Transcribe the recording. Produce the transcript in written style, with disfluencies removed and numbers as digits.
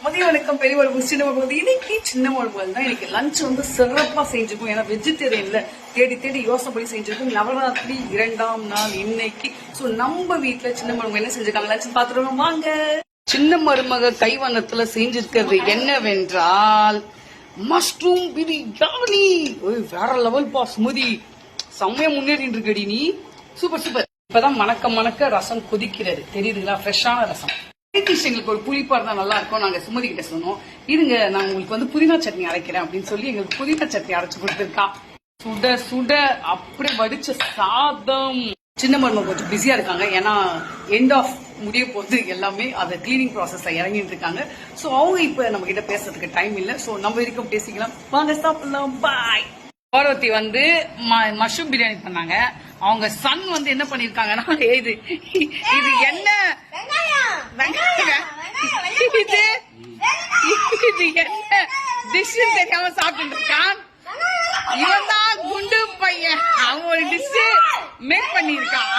மதிய வணக்கம் பெரிய குழம்பு சின்ன குழம்பு. இன்னைக்கு சின்ன குழம்புகள் தான் இன்னைக்கு லஞ்ச் வந்து சிறப்பா செஞ்சிருக்கும். ஏன்னா வெஜிடேரியன்ல தேடி தேடி யோசனை பண்ணி செஞ்சிருக்கும். நவராத்திரி 2ஆம் நாள் இன்னைக்கு. சோ நம்ம வீட்டுல சின்ன மருமக என்ன செஞ்சிருக்காங்க லஞ்ச் பாத்துருவோம் வாங்க. சின்ன மருமக கைவண்ணத்துல செஞ்சிருக்கிறது என்னவென்றால் மஷ்ரூம் பிரியாணி. வேற லெவல் பா ஸ்மூதி செம்மையா முன்னேறிட்டு இருக்கடி நீ. Super super. இப்பதான் மணக்க மணக்க ரசம் கொதிக்கிறது தெரியுதுங்களா? ஃப்ரெஷ்ஷான ரசம். எங்களுக்கு ஒரு புளிப்பா இருந்தா நல்லா இருக்கும். நாங்க சுமதி கிட்ட சொன்னோம், இருங்க நான் உங்களுக்கு வந்து புதினா சட்னி அரைக்கிறேன் அப்படின்னு சொல்லி எங்களுக்கு புதினா சட்னி அரைச்சு கொடுத்துருக்கா. சுட சுட அப்படியே வடிச்ச சாதம். சின்ன மருமக கொஞ்சம் பிஸியா இருக்காங்க, ஏன்னா எண்ட் ஆஃப் முடிய போது எல்லாமே அதை கிளீனிங் ப்ராசஸ்ல இறங்கிட்டு இருக்காங்க. சோ அவங்க இப்ப நம்ம கிட்ட பேசுறதுக்கு டைம் இல்ல. சோ நம்ம வரைக்கும் பேசிக்கலாம் வாங்க, சாப்பிடலாம். பாய். பார்வதி வந்து மஷ்ரூம் பிரியாணி பண்ணாங்க. அவங்க சன் வந்து என்ன பண்ணிருக்காங்கன்னா, இது என்ன இது என்ன டிஷ் தெரியாம சாப்பிட்டு இருக்கான். இவன் தான் குண்டு பையன். அவன் ஒரு டிஷ் மேக் பண்ணிருக்கான்.